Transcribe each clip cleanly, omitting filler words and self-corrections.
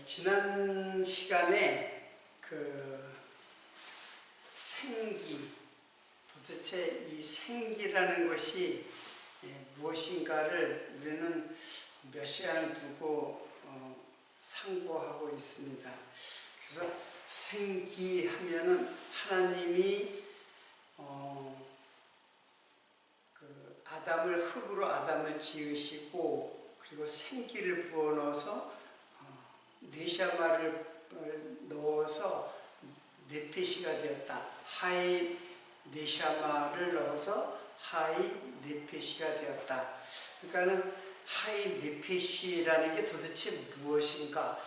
지난 시간에 그 생기, 도대체 이 생기라는 것이 무엇인가를 우리는 몇 시간을 두고 상고하고 있습니다. 그래서 생기하면은 하나님이 흙으로 아담을 지으시고 그리고 생기를 부어 넣어서 네샤마를 넣어서 네페시가 되었다. 하이 네샤마를 넣어서 하이 네페시가 되었다. 그러니까는 하이 네페시라는 게 도대체 무엇인가?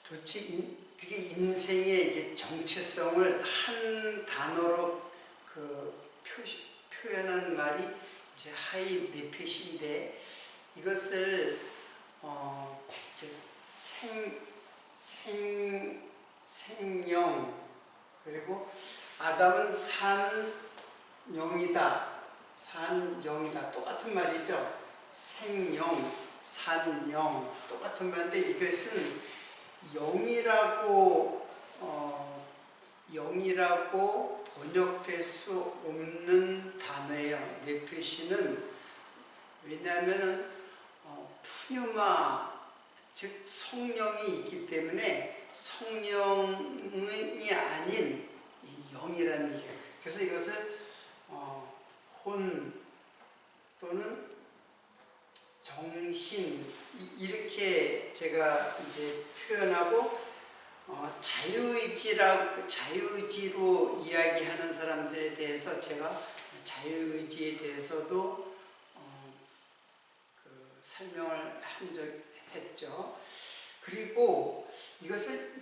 도대체 그게 인생의 이제 정체성을 한 단어로 표현한 말이 이제 하이 네페시인데, 이것을 생영, 그리고 아담은 산영이다. 산영이다. 똑같은 말이죠. 생영, 산영. 똑같은 말인데 이것은 영이라고 번역될 수 없는 단어예요. 네페시는. 왜냐하면 푸뉴마, 즉 성령이 있기 때문에 성령이 아닌 영이라는 얘기예요. 그래서 이것을 혼 또는 정신 이렇게 제가 이제 표현하고, 자유의지로 이야기하는 사람들에 대해서 제가 자유의지에 대해서도 설명을 했죠. 그리고 이것을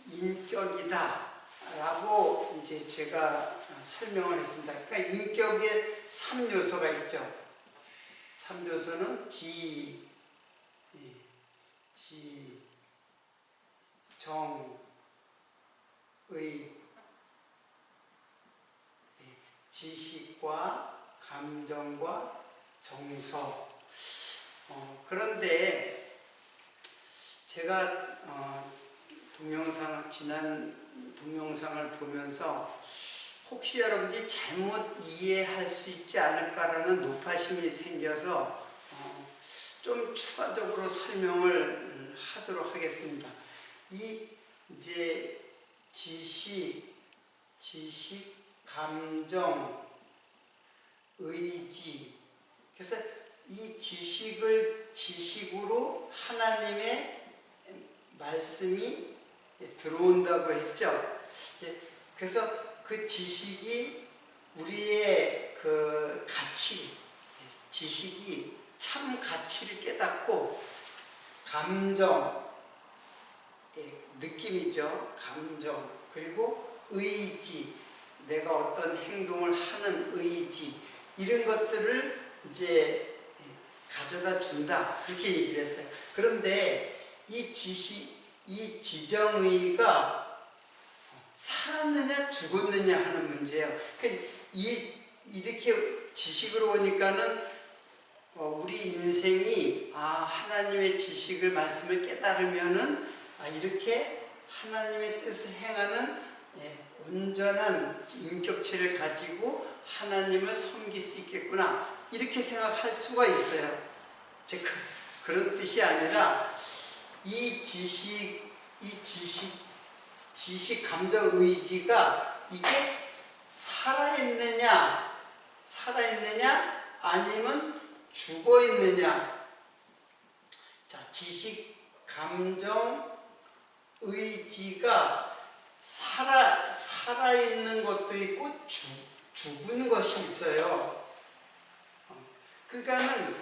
인격이다 라고 이제 제가 설명을 했습니다. 그러니까 인격에 3요소가 있죠. 3요소는 지식과 감정과 정서. 그런데 제가 지난 동영상을 보면서 혹시 여러분들이 잘못 이해할 수 있지 않을까라는 노파심이 생겨서 좀 추가적으로 설명을 하도록 하겠습니다. 이제 지식, 감정, 의지. 그래서 이 지식으로 하나님의 말씀이 들어온다고 했죠. 그래서 그 지식이 우리의 그 지식이 참 가치를 깨닫고, 감정, 느낌이죠. 감정. 그리고 의지, 내가 어떤 행동을 하는 의지, 이런 것들을 이제 가져다 준다. 그렇게 얘기를 했어요. 그런데 이 지정의가 살았느냐 죽었느냐 하는 문제예요. 그러니까 이렇게 지식으로 오니까는 우리 인생이 하나님의 지식을, 말씀을 깨달으면은 이렇게 하나님의 뜻을 행하는 온전한 인격체를 가지고 하나님을 섬길 수 있겠구나, 이렇게 생각할 수가 있어요. 그런 뜻이 아니라 이 지식, 감정, 의지가 이게 살아있느냐 아니면 죽어있느냐. 자, 지식, 감정, 의지가 살아있는 것도 있고 죽은 것이 있어요. 그러니까는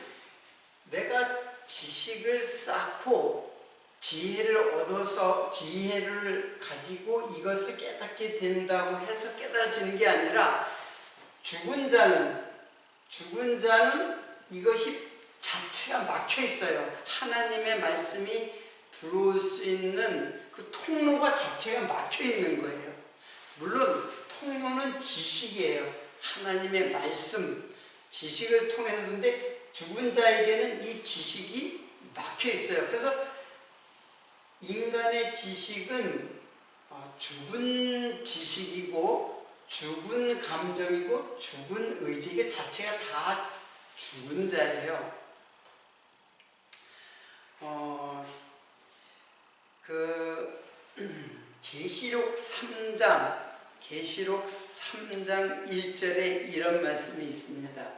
내가 지식을 쌓고 지혜를 얻어서 지혜를 가지고 이것을 깨닫게 된다고 해서 깨달아지는 게 아니라, 죽은 자는 이것이 자체가 막혀 있어요. 하나님의 말씀이 들어올 수 있는 그 통로가 자체가 막혀 있는 거예요. 물론 통로는 지식이에요. 하나님의 말씀, 지식을 통해서인데, 죽은 자에게는 이 지식이 막혀 있어요. 그래서 인간의 지식은 죽은 지식이고 죽은 감정이고 죽은 의지, 이게 자체가 다 죽은 자예요. 계시록 3장 1절에 이런 말씀이 있습니다.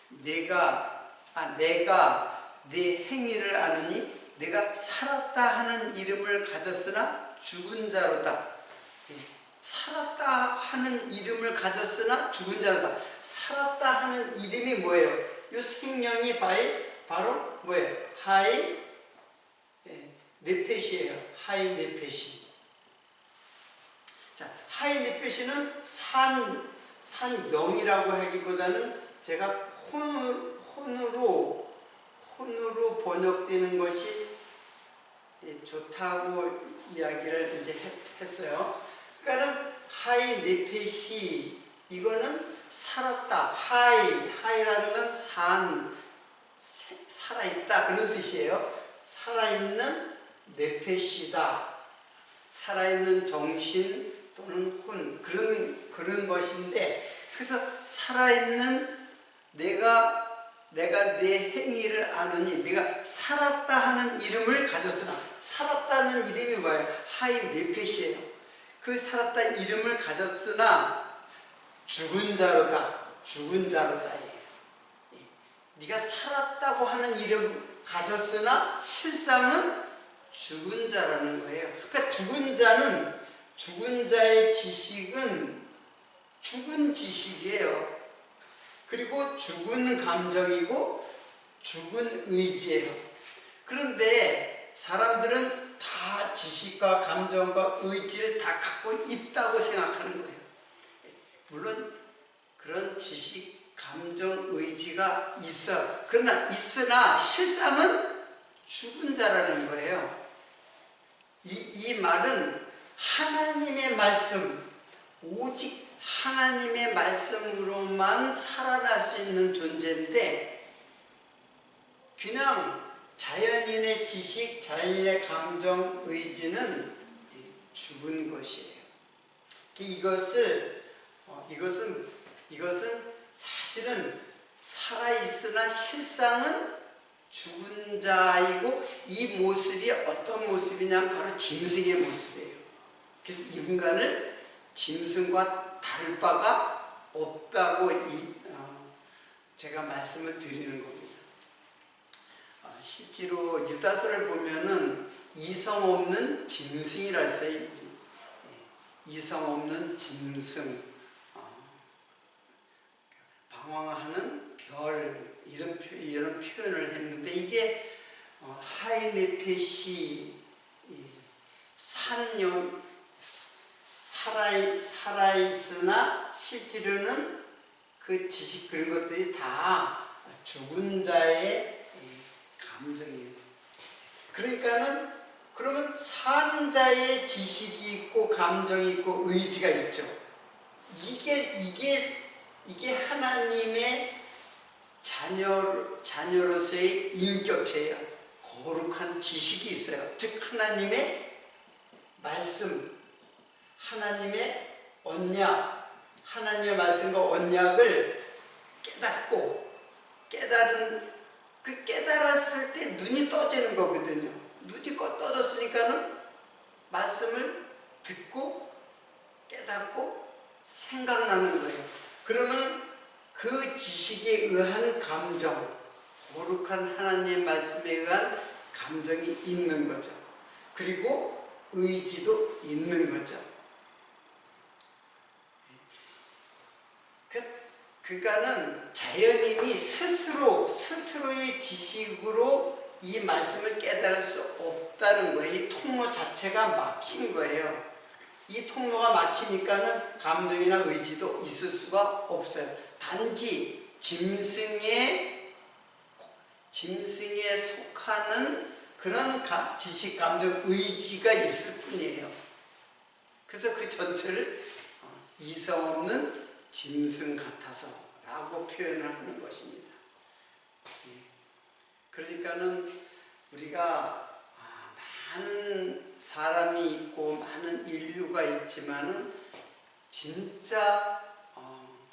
내가 네 행위를 아느니 내가 살았다 하는 이름을 가졌으나 죽은 자로다. 살았다 하는 이름을 가졌으나 죽은 자로다. 살았다 하는 이름이 뭐예요? 이 생명이 바로 뭐예요? 하이 네페시예요. 하이 네페시. 자, 하이 네페시는 산영이라고 하기보다는 제가 혼으로 번역되는 것이 좋다고 이야기를 이제 했어요. 그러니까는 하이 네페시, 이거는 살았다. 하이라는 건 살아있다, 그런 뜻이에요. 살아있는 네페시다. 살아있는 정신 또는 혼, 그런 것인데, 그래서 살아있는 내가 내 행위를 아느니 내가 살았다 하는 이름을 가졌으나, 살았다는 이름이 뭐예요? 하이 네페시예요. 그 살았다 이름을 가졌으나 죽은 자로다. 네가 살았다고 하는 이름 가졌으나 실상은 죽은 자라는 거예요. 그러니까 죽은 자의 지식은 죽은 지식이에요. 그리고 죽은 감정이고 죽은 의지예요. 그런데 사람들은 다 지식과 감정과 의지를 다 갖고 있다고 생각하는 거예요. 물론 그런 지식, 감정, 의지가 있으나 실상은 죽은 자라는 거예요. 이 말은 하나님의 말씀, 오직 하나님의 말씀으로만 살아날 수 있는 존재인데, 그냥 자연인의 지식, 자연인의 감정, 의지는 죽은 것이에요. 이것은 사실은 살아있으나 실상은 죽은 자이고, 이 모습이 어떤 모습이냐면 바로 짐승의 모습이에요. 그래서 인간을 짐승과 다를 바가 없다고 제가 말씀을 드리는 겁니다. 실제로 유다서를 보면은 이성 없는 짐승이라 했어요. 이성 없는 짐승, 방황하는 별, 이런 표현을 했는데, 이게 하이네페시, 산영, 살아있으나 실제로는 그 지식, 그런 것들이 다 죽은 자의 감정이에요. 그러면 산 자의 지식이 있고 감정이 있고 의지가 있죠. 이게 하나님의 자녀로서의 인격체예요. 거룩한 지식이 있어요. 즉 하나님의 말씀, 하나님의 언약, 하나님의 말씀과 언약을 깨달았을 때 눈이 떠지는 거거든요. 눈이 떠졌으니까는 말씀을 듣고 깨닫고 생각나는 거예요. 그러면 그 지식에 의한 감정, 거룩한 하나님의 말씀에 의한 감정이 있는 거죠. 그리고 의지도 있는 거죠. 그러니까는 자연인이 스스로의 지식으로 이 말씀을 깨달을 수 없다는 거예요. 이 통로 자체가 막힌 거예요. 이 통로가 막히니까는 감정이나 의지도 있을 수가 없어요. 단지 짐승에 속하는 그런 지식, 감정, 의지가 있을 뿐이에요. 그래서 그 전체를 이성 없는 짐승 같아서 라고 표현을 하는 것입니다. 그러니까는 우리가 많은 사람이 있고 많은 인류가 있지만은 진짜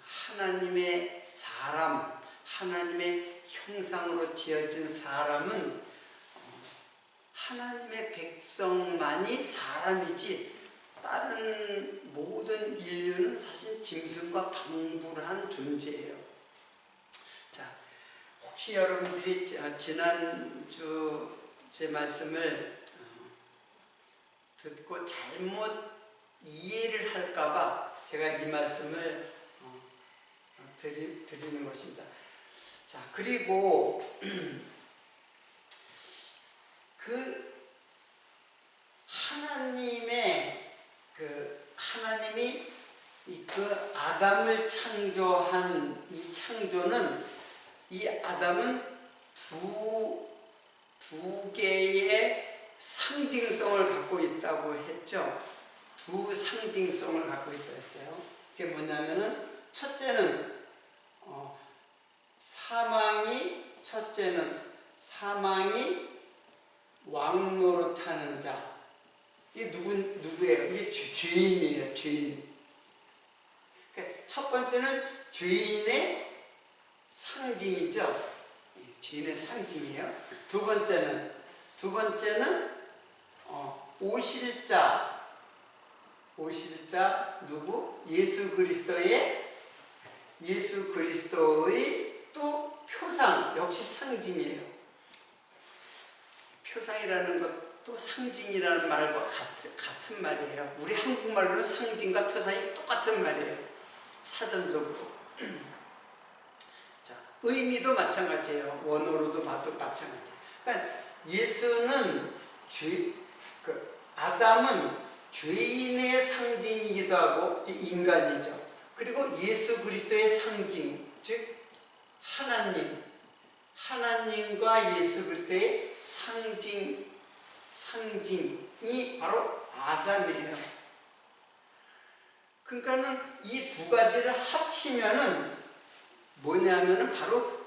하나님의 사람, 하나님의 형상으로 지어진 사람은 하나님의 백성만이 사람이지 다른 모든 인류는 사실 짐승과 방불한 존재예요. 자, 혹시 여러분들이 지난주 제 말씀을 듣고 잘못 이해를 할까봐 제가 이 말씀을 드리는 것입니다. 자, 그리고 하나님이 아담을 창조한 이 창조는 이 아담은 두 개의 상징성을 갖고 있다고 했죠. 두 상징성을 갖고 있다고 했어요. 그게 뭐냐면은 첫째는 사망이 왕 노릇하는 자. 이게 누구예요? 이게 죄인이에요. 죄인. 그러니까 첫 번째는 죄인의 상징이죠. 죄인의 상징이에요. 두 번째는 오실 자 누구? 예수 그리스도의 또 표상, 역시 상징이에요. 표상이라는 것도 상징이라는 말과 같은 말이에요. 우리 한국말로는 상징과 표상이 똑같은 말이에요. 사전적으로. 자, 의미도 마찬가지예요. 원어로도 봐도 마찬가지예요. 그러니까 예수는 아담은 죄인의 상징이기도 하고 인간이죠. 그리고 예수 그리스도의 상징, 즉 하나님과 예수 그리스도의 상징이 바로 아담이에요. 그러니까는 이 두 가지를 합치면은 뭐냐면은 바로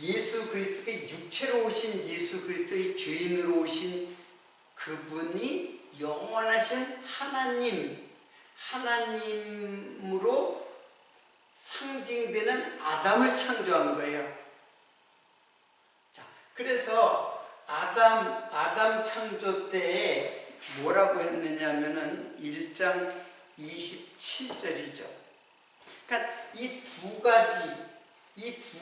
예수 그리스도의 육체로 오신 예수 그리스도의 죄인으로 오신 그분이 영원하신 하나님으로 상징되는 아담을 창조한 거예요. 자, 그래서 아담 창조 때에 뭐라고 했느냐면은 1장 27절이죠. 그러니까 이 두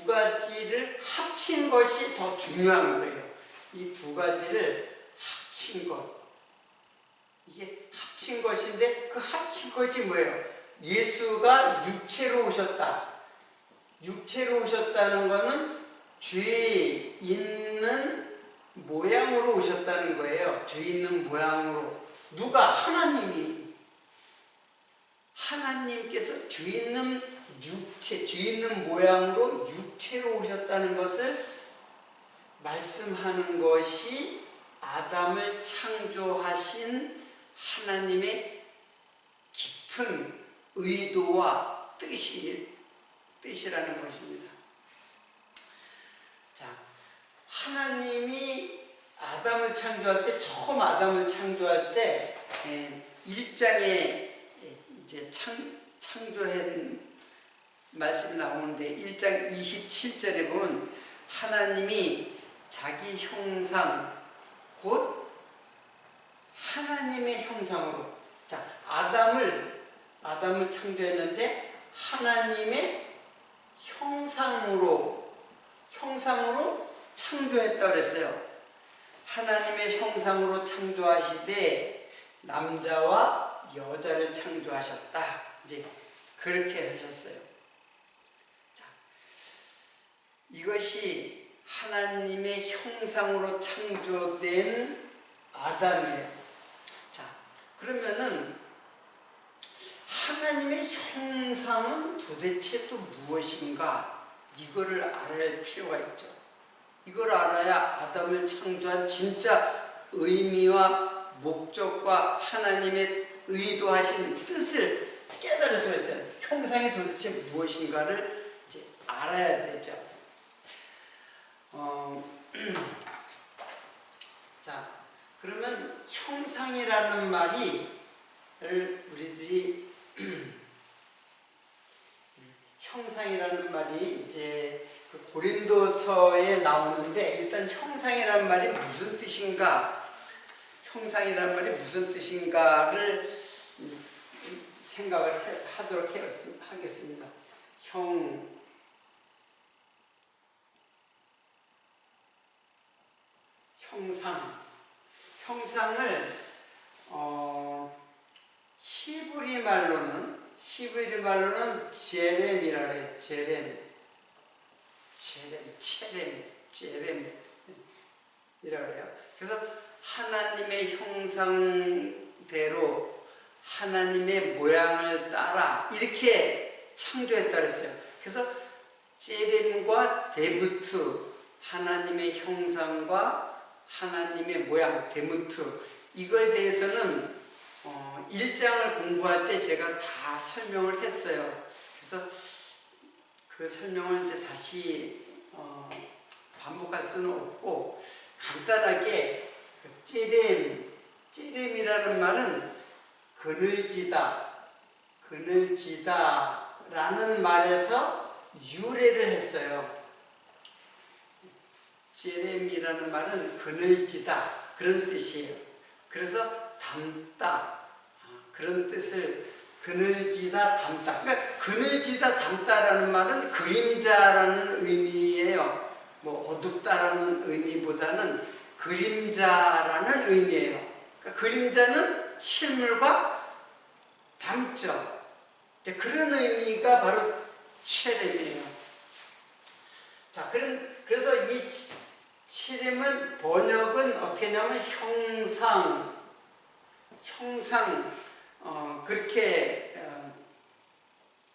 가지를 합친 것이 더 중요한 거예요. 이 두 가지를 합친 것. 이게 합친 것인데 그 합친 것이 뭐예요? 예수가 육체로 오셨다. 육체로 오셨다는 것은 죄 있는 모양으로 오셨다는 거예요. 죄 있는 모양으로. 누가? 하나님께서 죄 있는 모양으로 육체로 오셨다는 것을 말씀하는 것이 아담을 창조하신 하나님의 깊은 의도와 뜻이라는 것입니다. 자, 하나님이 아담을 창조할 때, 처음 아담을 창조할 때 1장에 이제 창조한 말씀이 나오는데 1장 27절에 보면 하나님이 자기 형상, 곧 하나님의 형상으로, 자, 아담을 창조했는데 하나님의 형상으로 창조했다고 그랬어요. 하나님의 형상으로 창조하시되 남자와 여자를 창조하셨다. 이제 그렇게 하셨어요. 자, 이것이 하나님의 형상으로 창조된 아담이에요. 자, 그러면은 하나님의 형상은 도대체 또 무엇인가? 이거를 알아야 필요가 있죠. 이걸 알아야 아담을 창조한 진짜 의미와 목적과 하나님의 의도하신 뜻을 깨달을 수가 있잖아요. 형상이 도대체 무엇인가를 이제 알아야 되죠. 자, 그러면 이제 그 고린도서에 나오는데, 일단 형상이라는 말이 무슨 뜻인가, 형상이라는 말이 무슨 뜻인가를 생각을 하도록 하겠습니다. 형상을 히브리 말로는 제렘이라 그래요. 제렘이라 그래요. 그래서 하나님의 형상대로 하나님의 모양을 따라 이렇게 창조했다 그랬어요. 그래서 제렘과 데무트, 하나님의 형상과 하나님의 모양, 데무트, 이거에 대해서는 1장을 공부할 때 제가 다 설명을 했어요. 그래서 그 설명을 이제 다시 반복할 수는 없고, 간단하게 제렘이라는 말은 그늘지다라는 말에서 유래를 했어요. 제렘이라는 말은 그늘지다, 그런 뜻이에요. 그래서 담다, 그런 뜻을, 그늘지다 담다. 그러니까 그늘지다 담다라는 말은 그림자라는 의미예요. 뭐 어둡다라는 의미보다는 그림자라는 의미예요. 그러니까 그림자는 실물과 담죠. 그런 의미가 바로 체렘이에요. 자, 그래서 이 체렘은 번역은 어떻게 하냐면 형상, 그렇게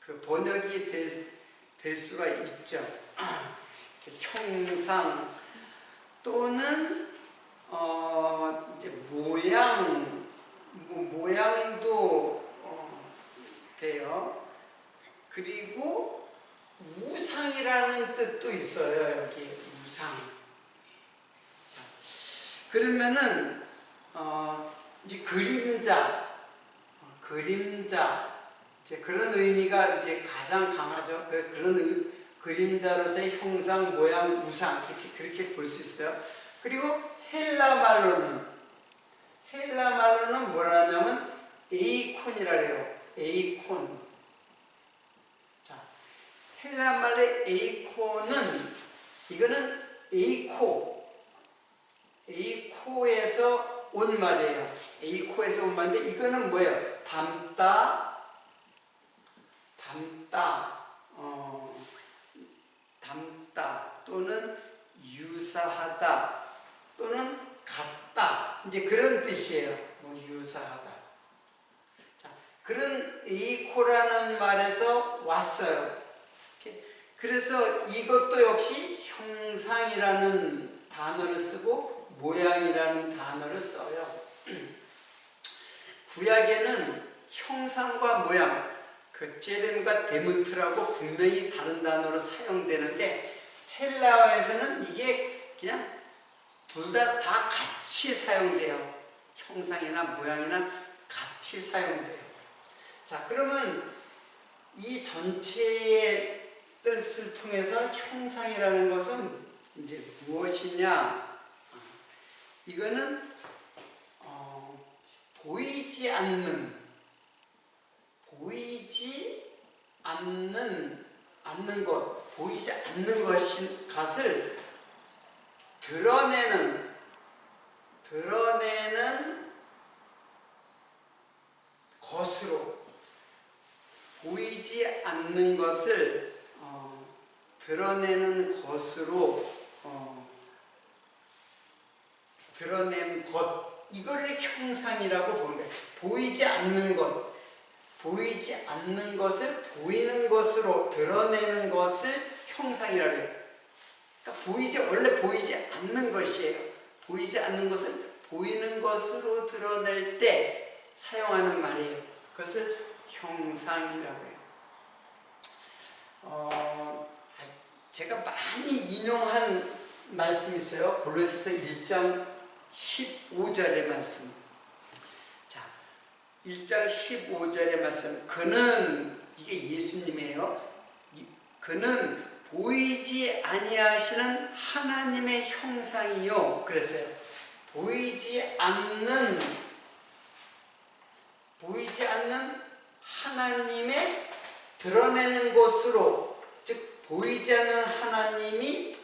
그 번역이 될 수가 있죠. 형상 또는 이제 모양도 돼요. 그리고 우상이라는 뜻도 있어요. 여기 우상. 자, 그러면은 이제 그림자, 이제 그런 의미가 이제 가장 강하죠. 그런 그림자로서의 형상, 모양, 우상, 그렇게 볼 수 있어요. 그리고 헬라 말로는 뭐라 하냐면 에이콘이라 그래요. 에이콘. 자, 헬라 말의 에이콘은, 이거는 에이코에서 온 말이에요. 에이코에서 온 말인데, 이거는 뭐예요? 담다 또는 유사하다 또는 같다, 이제 그런 뜻이에요. 뭐 유사하다. 자, 그런 에이코라는 말에서 왔어요. 그래서 이것도 역시 형상이라는 단어를 쓰고 모양이라는 단어를 써요. 구약에는 형상과 모양, 그 제렘과 데무트라고 분명히 다른 단어로 사용되는데, 헬라어에서는 이게 그냥 둘 다 같이 사용돼요. 형상이나 모양이나 같이 사용돼요. 자, 그러면 이 전체의 뜻을 통해서 형상이라는 것은 이제 무엇이냐? 이거는 보이지 않는 것, 보이지 않는 것을 드러내는 것으로, 보이지 않는 것을 드러내는 것으로, 드러낸 것, 이거를 형상이라고 보는 거예요. 보이지 않는 것을 보이는 것으로 드러내는 것을 형상이라고 해요. 그러니까 원래 보이지 않는 것이에요. 보이지 않는 것을 보이는 것으로 드러낼 때 사용하는 말이에요. 그것을 형상이라고 해요. 제가 많이 인용한 말씀이 있어요. 골로새서 1장 15절의 말씀. 자, 1장 15절의 말씀. 그는, 이게 예수님이에요. 그는 보이지 아니하시는 하나님의 형상이요 그랬어요. 보이지 않는 하나님의 드러내는 것으로, 즉 보이지 않는 하나님이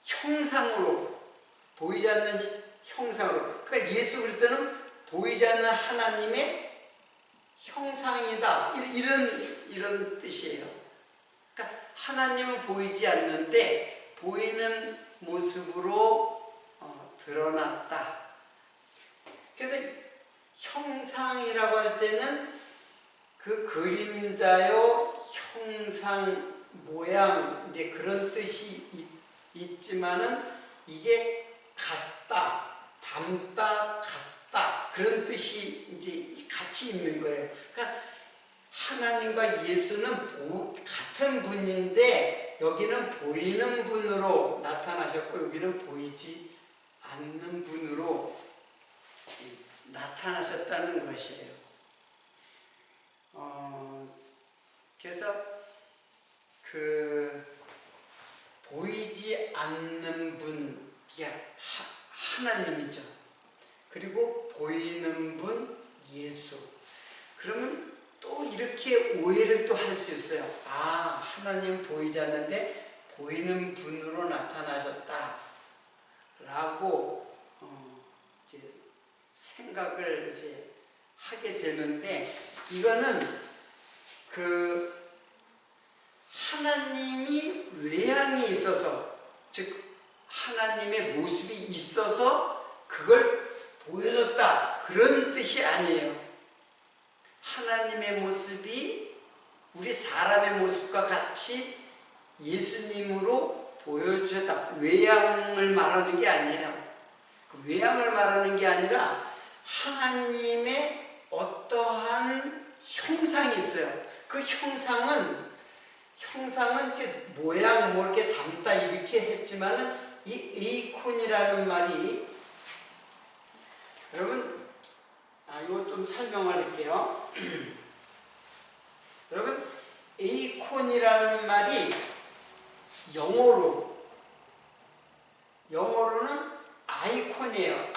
형상으로, 보이지 않는 형상으로, 그러니까 예수 그리스도는 보이지 않는 하나님의 형상이다, 이런 뜻이에요. 그러니까 하나님은 보이지 않는데 보이는 모습으로 드러났다. 그래서 형상이라고 할 때는 그 그림자요, 형상, 모양, 이제 그런 뜻이 있지만은 이게 같다, 닮다, 같다, 그런 뜻이 이제 같이 있는 거예요. 그러니까 하나님과 예수는 같은 분인데 여기는 보이는 분으로 나타나셨고 여기는 보이지 않는 분으로 나타나셨다는 것이에요. 그래서 보이지 않는 분, 하나님이죠. 그리고 보이는 분 예수. 그러면 또 이렇게 오해를 또 할 수 있어요. 아, 하나님 보이지 않는데 보이는 분으로 나타나셨다 라고 이제 생각을 이제 하게 되는데, 이거는 하나님이 외양이 있어서, 즉 하나님의 모습이 있어서 그걸 보여줬다, 그런 뜻이 아니에요. 하나님의 모습이 우리 사람의 모습과 같이 예수님으로 보여주셨다, 외양을 말하는 게 아니에요. 그 외양을 말하는 게 아니라 하나님의 어떠한 형상이 있어요. 그 형상은 이제 모양 뭐 이렇게 닮다 이렇게 했지만은 이 에이콘이라는 말이, 여러분 이거 좀 설명을 할게요. 여러분, 에이콘이라는 말이 영어로는 아이콘이에요.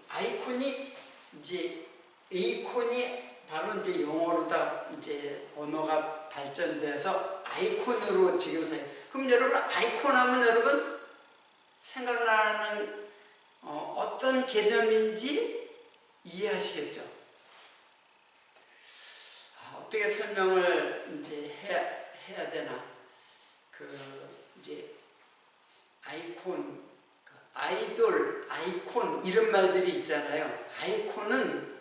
아이콘이 이제 에이콘이 바로 이제 영어로다 이제 언어가 발전돼서 아이콘으로 지금 사요. 그럼 여러분, 아이콘 하면 여러분 생각나는 어떤 개념인지 이해하시겠죠? 어떻게 설명을 이제 해야 되나? 이제 아이콘, 아이돌, 아이콘 이런 말들이 있잖아요. 아이콘은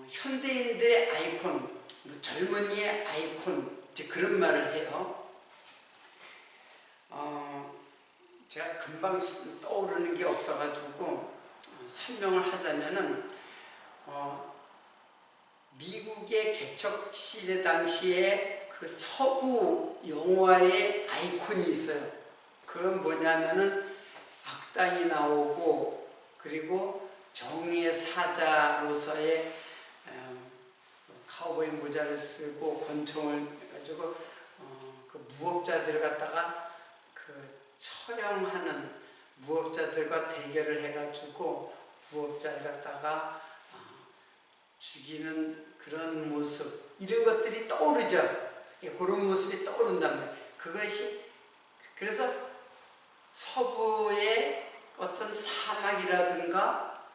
현대인들의 아이콘, 젊은이의 아이콘, 이제 그런 말을 해요. 제가 금방 떠오르는 게 없어가지고 설명을 하자면은, 미국의 개척시대 당시에 그 서부 영화의 아이콘이 있어요. 그건 뭐냐면은 악당이 나오고, 그리고 정의의 사자로서의 카우보이 모자를 쓰고 권총을 가지고 그 무법자들을 갖다가 처형하는, 무법자들과 대결을 해가지고 무법자를 갖다가 죽이는 그런 모습, 이런 것들이 떠오르죠. 그런 모습이 떠오른단 말이에요. 그것이, 그래서 서부의 어떤 사막이라든가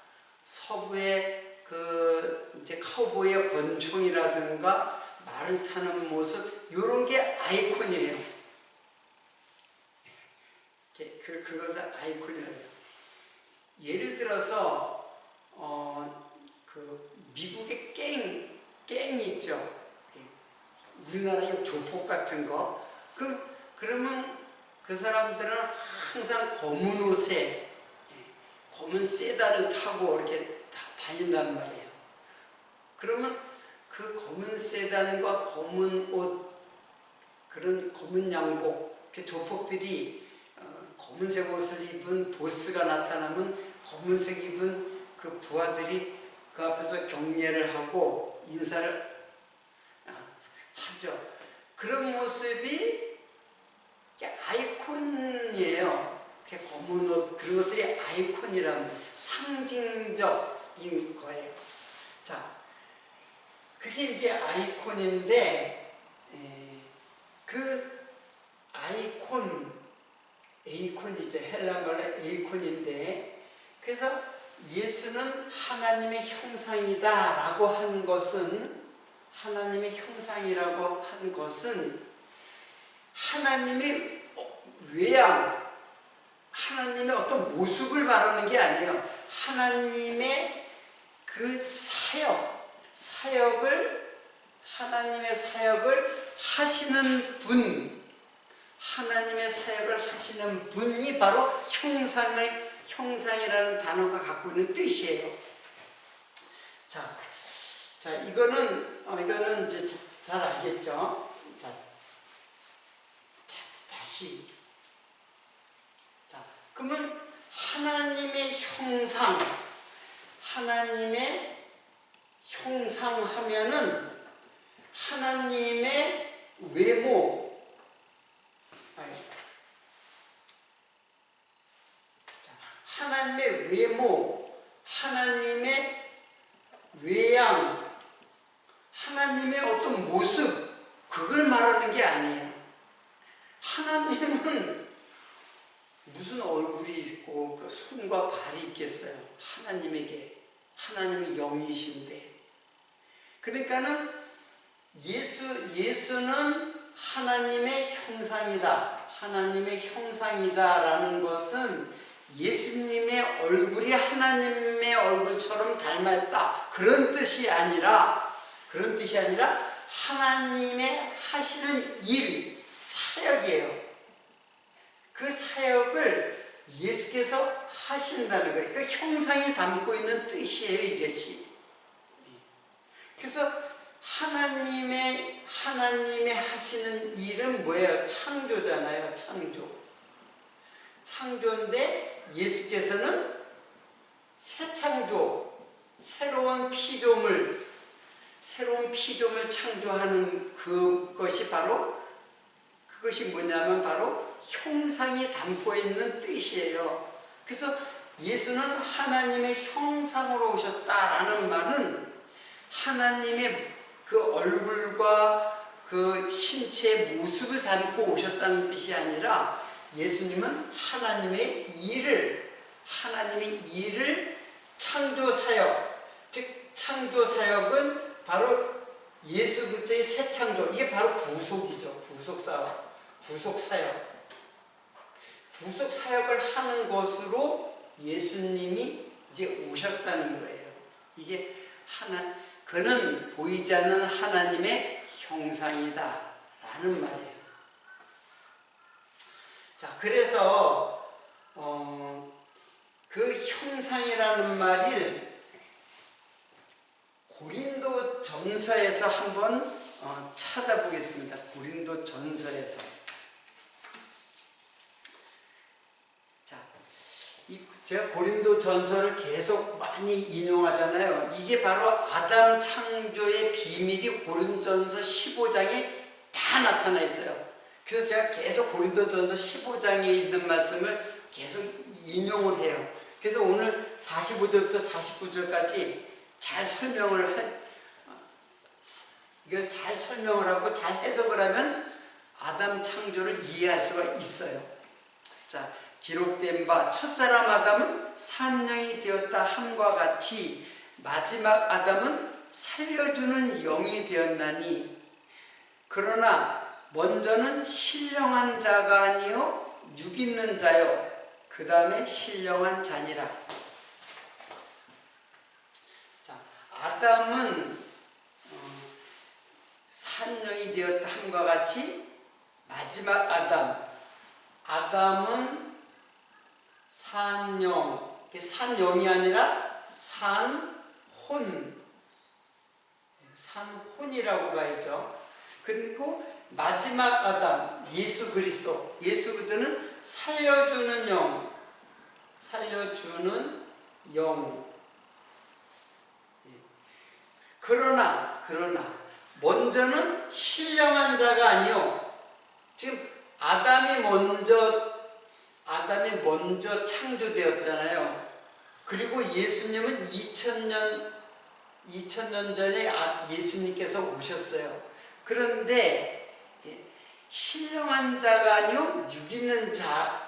서부의 이제 카우보이의 권총이라든가 말을 타는 모습, 이런 게 아이콘이에요. 그것을 아이콘이라고 해요. 예를 들어서 미국의 갱이 있죠. 우리나라의 조폭 같은 거. 그러면 그 사람들은 항상 검은 옷에 검은 세단을 타고 이렇게 다닌단 말이에요. 그러면 그 검은 세단과 검은 옷, 그런 검은 양복, 그 조폭들이 검은색 옷을 입은 보스가 나타나면 검은색 입은 그 부하들이 그 앞에서 경례를 하고 인사를 하죠. 그런 모습이 아이콘이에요. 검은 옷 그런 것들이 아이콘이라면 상징적인 거예요. 자, 그게 이제 아이콘인데 그 에이콘이죠. 헬라말로 에이콘인데, 그래서 예수는 하나님의 형상이다라고 한 것은, 하나님의 형상이라고 한 것은 하나님의 외양, 하나님의 어떤 모습을 말하는 게 아니에요. 하나님의 그 하나님의 사역을 하시는 분, 하나님의 사역을 하시는 분이 바로 형상이라는 단어가 갖고 있는 뜻이에요. 자, 이거는 이제 잘 알겠죠? 자, 다시. 자, 그러면 하나님의 형상 하면은 하나님의 외모, 하나님의 외모, 하나님의 외양, 하나님의 어떤 모습, 그걸 말하는 게 아니에요. 하나님은 무슨 얼굴이 있고 그 손과 발이 있겠어요. 하나님의 영이신데. 그러니까는 예수는 하나님의 형상이다라는 것은 예수님의 얼굴이 하나님의 얼굴처럼 닮았다, 그런 뜻이 아니라 하나님의 하시는 일, 사역이에요. 그 사역을 예수께서 하신다는 거예요. 그 형상이 담고 있는 뜻이에요, 이것이. 그래서 하나님의 하시는 일은 뭐예요? 창조잖아요. 창조인데 예수께서는 새 창조, 새로운 피조물 창조하는 그것이 뭐냐면 바로 형상이 담고 있는 뜻이에요. 그래서 예수는 하나님의 형상으로 오셨다라는 말은 하나님의 그 얼굴과 그 신체의 모습을 담고 오셨다는 뜻이 아니라, 예수님은 하나님의 일을 창조사역, 즉 창조사역은 바로 예수 그리스도의 새 창조, 이게 바로 구속이죠. 구속사역을 하는 것으로 예수님이 이제 오셨다는 거예요. 이게 그는 보이지 않는 하나님의 형상이다 라는 말이에요. 자, 그래서 그 형상이라는 말을 고린도 전서에서 한번 찾아보겠습니다. 고린도 전서에서. 자, 제가 고린도 전서를 계속 많이 인용하잖아요. 이게 바로 아담 창조의 비밀이 고린도전서 15장에 다 나타나 있어요. 그래서 제가 계속 고린도전서 15장에 있는 말씀을 계속 인용을 해요. 그래서 오늘 45절부터 49절까지 이걸 잘 설명을 하고 잘 해석을 하면 아담 창조를 이해할 수가 있어요. 자, 기록된 바 첫사람 아담은 산영이 되었다 함과 같이 마지막 아담은 살려주는 영이 되었나니, 그러나 먼저는 신령한 자가 아니요 육 있는 자요 그 다음에 신령한 자니라. 자, 아담은 산영이 되었다 함과 같이 마지막 아담은 산영이 아니라 산혼이라고 봐야죠. 그리고 마지막 아담 예수 그리스도는 살려주는 영. 그러나 먼저는 신령한 자가 아니요. 지금 아담이 먼저 창조되었잖아요. 그리고 예수님은 2000년 전에 예수님께서 오셨어요. 그런데 신령한 자가 아니요 육 있는 자.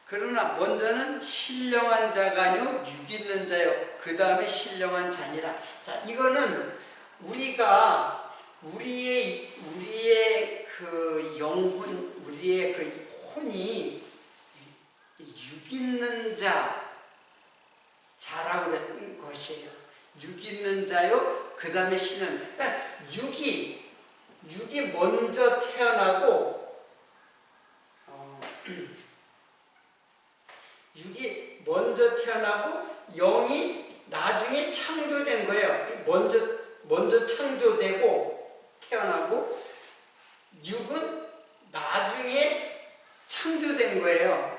그러나 먼저는 신령한 자가 아니요 육 있는 자요. 그 다음에 신령한 자니라. 자, 이거는 우리의 그 영혼, 우리의 그 혼이 육 있는 자라고 그런 것이에요. 육 있는 자요. 그 다음에 신은. 그러니까 육이 먼저 태어나고 육이 먼저 태어나고 영이 나중에 창조된 거예요. 먼저 창조되고 태어나고 육은 나중에 창조된 거예요.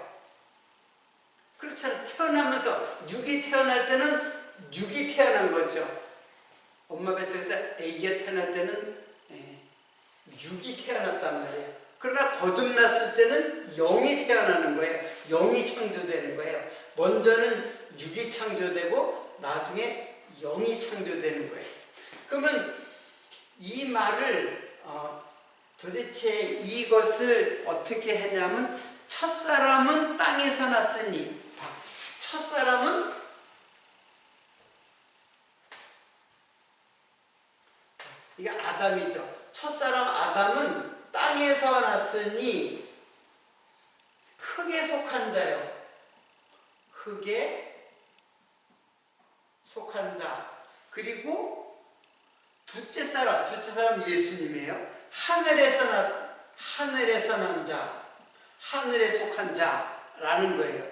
그렇잖아요. 태어나면서 육이 태어날 때는 육이 태어난 거죠. 엄마 뱃속에서 아기가 태어날 때는 육이 태어났단 말이에요. 그러나 거듭났을 때는 영이 태어나는 거예요. 영이 창조되는 거예요. 먼저는 육이 창조되고 나중에 영이 창조되는 거예요. 그러면 이 말을 도대체 이것을 어떻게 했냐면 첫사람은 땅에서 났으니, 첫사람은 이게 아담이죠. 첫사람 아담은 땅에서 났으니 흙에 속한 자요. 흙에 속한 자. 그리고 둘째 사람 예수님이에요. 하늘에서 난 자, 하늘에 속한 자라는 거예요.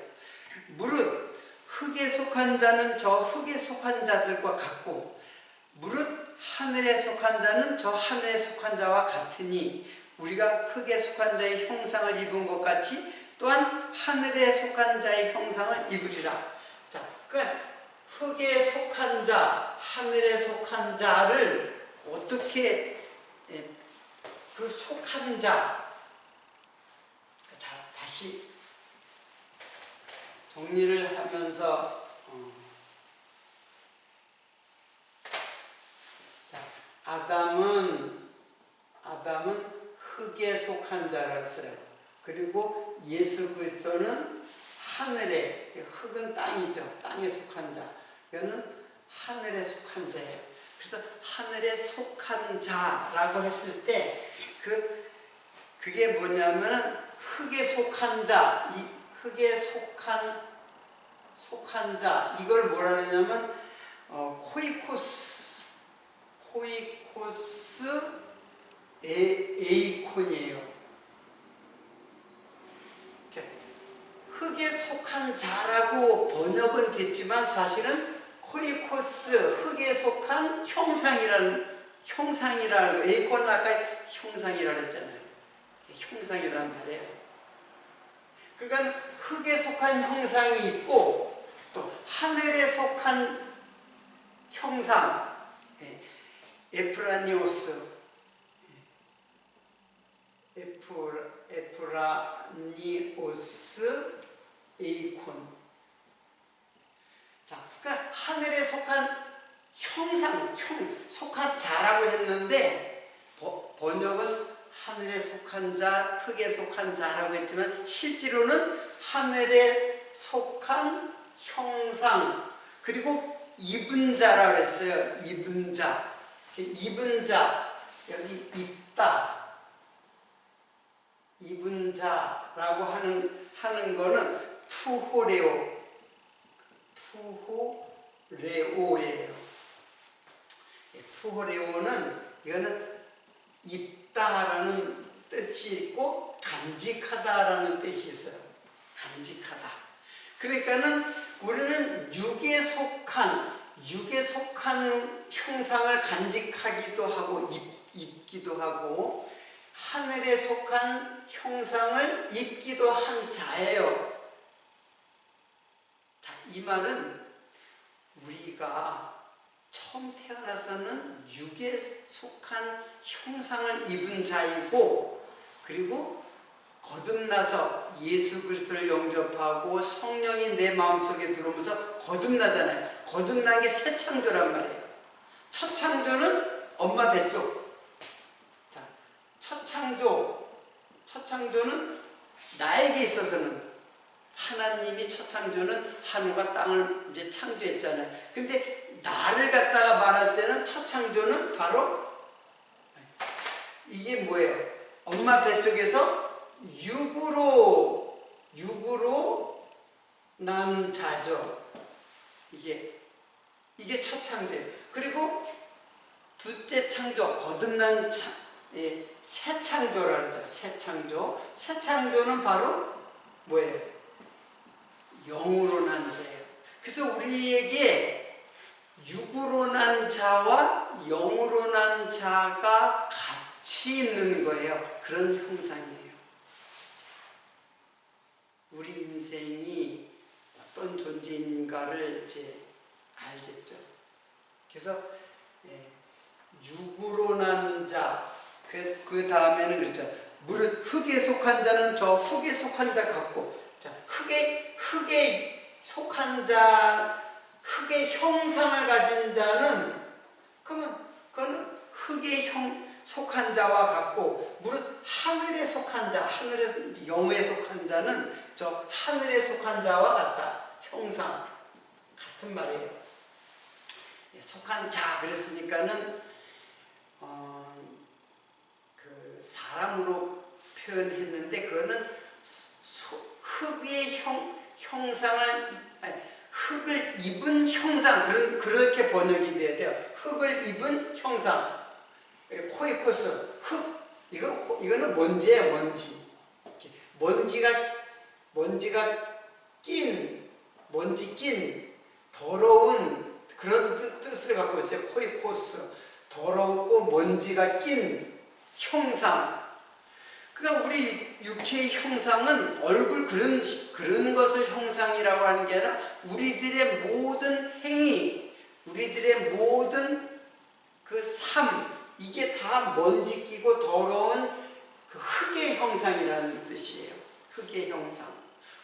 무릇 흙에 속한 자는 저 흙에 속한 자들과 같고, 무릇 하늘에 속한 자는 저 하늘에 속한 자와 같으니, 우리가 흙에 속한 자의 형상을 입은 것 같이 또한 하늘에 속한 자의 형상을 입으리라. 자, 그러니까 흙에 속한 자, 하늘에 속한 자를 어떻게 그 속한 자, 자, 다시 정리를 하면서 자, 아담은 흙에 속한 자였어요. 그리고 예수 그리스도는 하늘에, 흙은 땅이죠. 땅에 속한 자. 이거는 하늘에 속한 자예요. 그래서 하늘에 속한 자라고 했을 때 그게 뭐냐면 흙에 속한 자, 이 흙에 속한 자, 이걸 뭐라 그러냐면 코이코스 에이콘이에요. 흙에 속한 자라고 번역은 됐지만 사실은 코이코스, 흙에 속한 형상이라는 에이콘은 아까 형상이라고 했잖아요. 형상이라는 말이에요. 그러니까 흙에 속한 형상이 있고 또 하늘에 속한 형상, 에프라니오스 에이콘. 자, 그러니까 하늘에 속한 형상, 속한 자라고 했는데 번역은 하늘에 속한 자, 흙에 속한 자라고 했지만 실제로는 하늘에 속한 형상, 그리고 입은 자라고 했어요. 입은 자, 여기 입은 자라고 하는 거는 푸호레오예요. 푸호레오는 이거는 입다라는 뜻이 있고 간직하다라는 뜻이 있어요. 간직하다. 그러니까는 우리는 육에 속한 형상을 간직하기도 하고 입기도 하고 하늘에 속한 형상을 입기도 한 자예요. 자, 이 말은 우리가 처음 태어나서는 육에 속한 형상을 입은 자이고, 그리고 거듭나서 예수 그리스도를 영접하고 성령이 내 마음속에 들어오면서 거듭나잖아요. 거듭난 게 새 창조란 말이에요. 첫 창조는 엄마 뱃속. 자, 첫 창조는 나에게 있어서는, 하나님이 첫 창조는 하늘과 땅을 이제 창조했잖아요. 근데 나를 갖다가 말할 때는 첫 창조는 바로 이게 뭐예요? 엄마 뱃속에서 육으로 난 자죠. 이게 첫 창조예요. 그리고 둘째 창조, 거듭난 새 창조라 그러죠. 새 창조. 새 창조는 바로 뭐예요? 영으로 난 자예요. 그래서 우리에게 육으로 난 자와 영으로 난 자가 같이 있는 거예요. 그런 형상이에요. 우리 인생이 어떤 존재인가를 이제 알겠죠. 그래서 육으로 난 자, 그 다음에는 그렇죠. 무릇 흙에 속한 자는 저 흙에 속한 자 같고, 자, 흙에 속한 자, 흙의 형상을 가진 자는, 그러면 그거는 흙에 속한 자와 같고, 무릇 하늘에 속한 자, 영에 속한 자는 저 하늘에 속한 자와 같다. 형상 같은 말이에요. 속한 자 그랬으니까는 그 사람으로 표현했는데, 그거는 흙의 흙을 입은 형상, 그렇게 번역이 돼야 돼요. 흙을 입은 형상. 포이코스, 흙, 이거는 먼지예요, 먼지. 먼지 낀 더러운 그런 뜻을 갖고 있어요. 포이코스, 더럽고 먼지가 낀 형상. 그러니까 우리 육체의 형상은 얼굴 그런 것을 형상이라고 하는 게 아니라 우리들의 모든 행위, 우리들의 모든 그 삶, 이게 다 먼지 끼고 더러운 그 흙의 형상이라는 뜻이에요. 흙의 형상.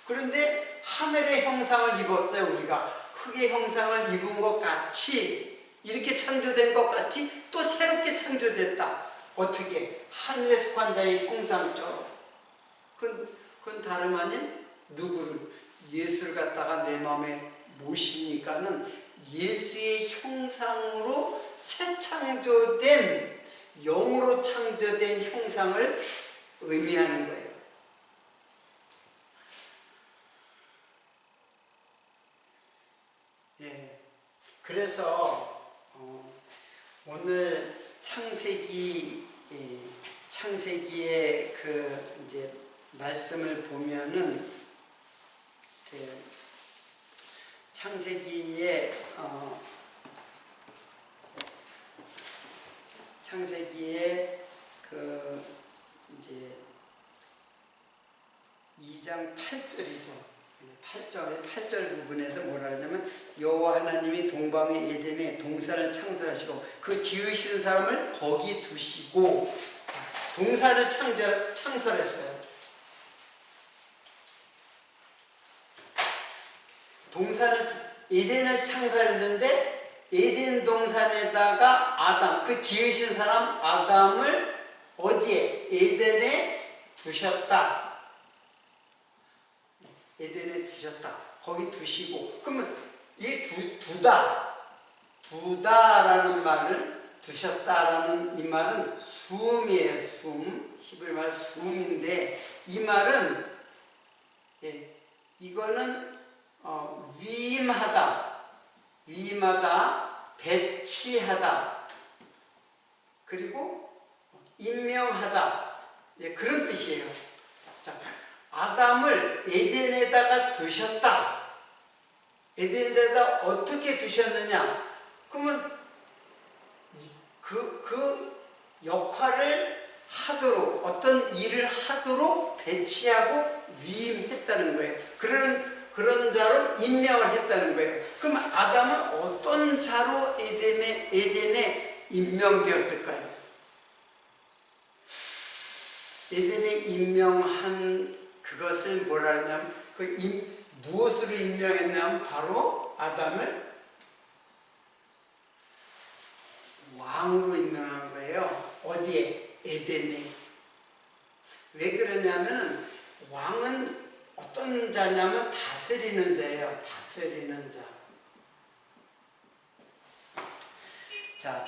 그런데 하늘의 형상을 입었어요. 우리가 흙의 형상을 입은 것 같이, 이렇게 창조된 것 같이 또 새롭게 창조됐다. 어떻게? 하늘에 속한 자의 형상처럼. 그건 다름 아닌 누구를? 예수를 갖다가 내 마음에 모시니까는 예수의 형상으로 새 창조된, 영으로 창조된 형상을 의미하는 거예요. 그래서 오늘 창세기의 그 이제 말씀을 보면은 창세기에 그 이제 2장 8절이죠. 8절 부분에서 뭐라 하냐면, 여호와 하나님이 동방의 에덴에 동산을 창설하시고 그 지으신 사람을 거기 두시고, 동산을 창설했어요. 에덴을 창설했는데, 에덴 동산에다가 아담, 그 지으신 사람 아담을 어디에? 에덴에 두셨다. 에덴에 두셨다. 거기 두시고. 그러면 이 두다라는 말을, 두셨다라는 이 말은 수음이에요. 수음. 히브리 말 수음인데, 이 말은 이거는 위임하다, 배치하다, 그리고 임명하다, 그런 뜻이에요. 자, 아담을 에덴에다가 두셨다. 에덴에다가 어떻게 두셨느냐? 그러면 그 역할을 하도록, 어떤 일을 하도록 배치하고 위임했다는 거예요. 그런 자로 임명을 했다는 거예요. 그럼 아담은 어떤 자로 에덴에 임명되었을까요? 에덴에 임명한 그것을 뭐라 하냐면 무엇으로 임명했냐면 바로 아담을 왕으로 임명한 거예요. 어디에? 에덴에. 왜 그러냐면은 왕은 어떤 자냐면 다스리는 자예요. 다스리는 자. 자,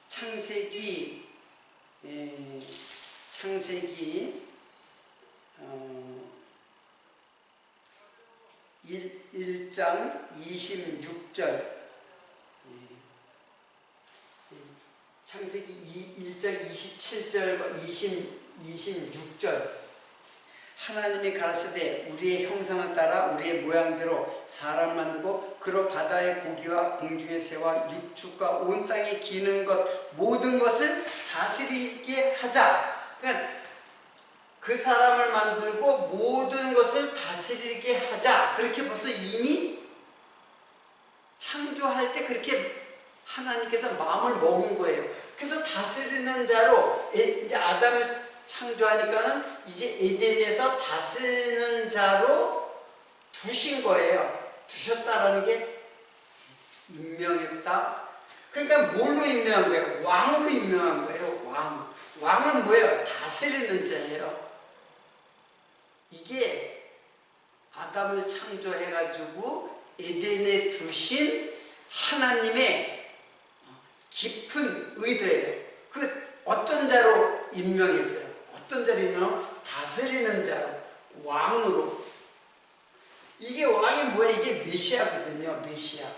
창세기 1장 26절. 창세기 1장 27절과 26절. 하나님이 가라사대 우리의 형상을 따라 우리의 모양대로 사람 만들고 그로 바다의 고기와 공중의 새와 육축과 온 땅에 기는 것 모든 것을 다스리게 하자. 그러니까 그 사람을 만들고 모든 것을 다스리게 하자. 그렇게 벌써 이미 창조할 때 그렇게 하나님께서 마음을 먹은 거예요. 그래서 다스리는 자로 이제 아담을 창조하니까는 이제 에덴에서 다스리는 자로 두신 거예요. 두셨다라는 게 임명했다. 그러니까 뭘로 임명한 거예요? 왕으로 임명한 거예요. 왕. 왕은 뭐예요? 다스리는 자예요. 이게 아담을 창조해가지고 에덴에 두신 하나님의 깊은 의도예요. 그 어떤 자로 임명했어요? 어떤 자로 임명하면 다스리는 자로, 왕으로. 이게 왕이 뭐야? 이게 메시아거든요. 메시아.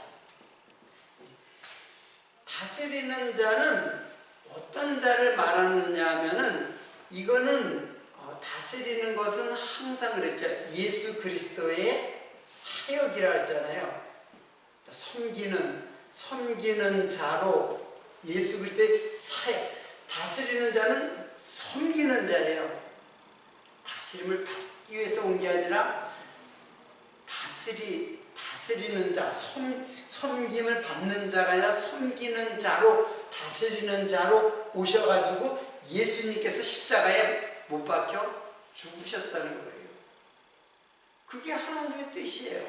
다스리는 자는 어떤 자를 말하느냐 하면은 이거는 다스리는 것은 항상 그랬죠. 예수 그리스도의 사역이라 했잖아요. 섬기는 자로 예수 그리스도의 사역. 다스리는 자는 섬기는 자예요. 다스림을 받기 위해서 온 게 아니라 다스리는 자, 섬김을 받는 자가 아니라 섬기는 자로, 다스리는 자로 오셔가지고 예수님께서 십자가에 못 박혀 죽으셨다는 거예요. 그게 하나님의 뜻이에요.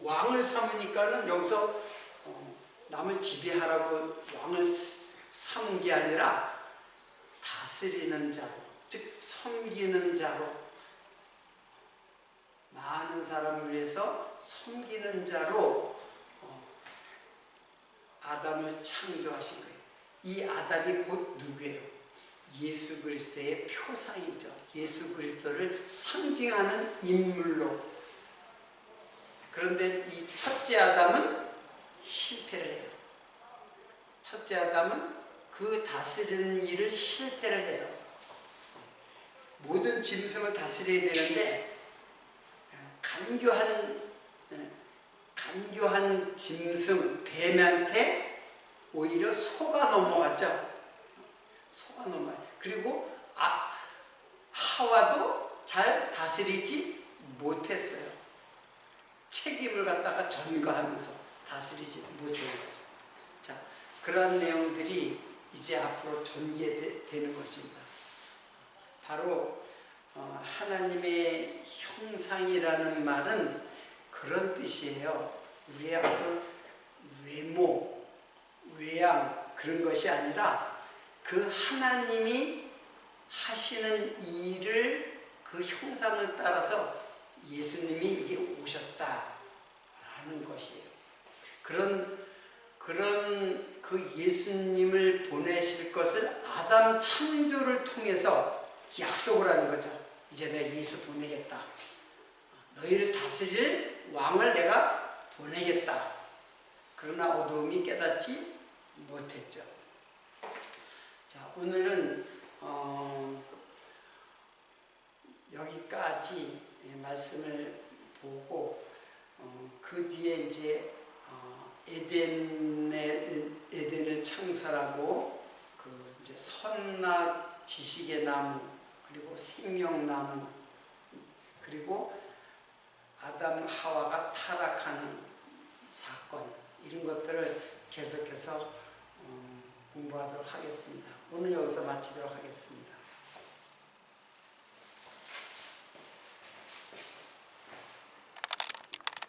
왕을 삼으니까는 여기서 남을 지배하라고 왕을 삼은 게 아니라 다스리는 자로, 즉 섬기는 자로, 많은 사람을 위해서 섬기는 자로 아담을 창조하신 거예요. 이 아담이 곧 누구예요? 예수 그리스도의 표상이죠. 예수 그리스도를 상징하는 인물로. 그런데 이 첫째 아담은 실패를 해요. 첫째 아담은 그 다스리는 일을 실패를 해요. 모든 짐승을 다스려야 되는데 간교한 짐승 뱀한테 오히려 소가 넘어갔죠. 소가 넘어가요. 그리고 하와도 잘 다스리지 못했어요. 책임을 갖다가 전가하면서 다스리지 못하는 거죠. 자, 그러한 내용들이 이제 앞으로 전개되는 것입니다. 바로 하나님의 형상이라는 말은 그런 뜻이에요. 우리의 어떤 외모, 외양 그런 것이 아니라 그 하나님이 하시는 일을 그 형상을 따라서 예수님이 이제 오셨다라는 것이에요. 그런 그 예수님을 보내실 것을 아담 창조를 통해서 약속을 하는 거죠. 이제 내가 예수 보내겠다. 너희를 다스릴 왕을 내가 보내겠다. 그러나 어두움이 깨닫지 못했죠. 자, 오늘은 여기까지 말씀을 보고 그 뒤에 이제 에덴을 창설하고 그 이제 선악 지식의 나무 그리고 생명나무, 그리고 아담 하와가 타락하는 사건, 이런 것들을 계속해서 공부하도록 하겠습니다. 오늘 여기서 마치도록 하겠습니다.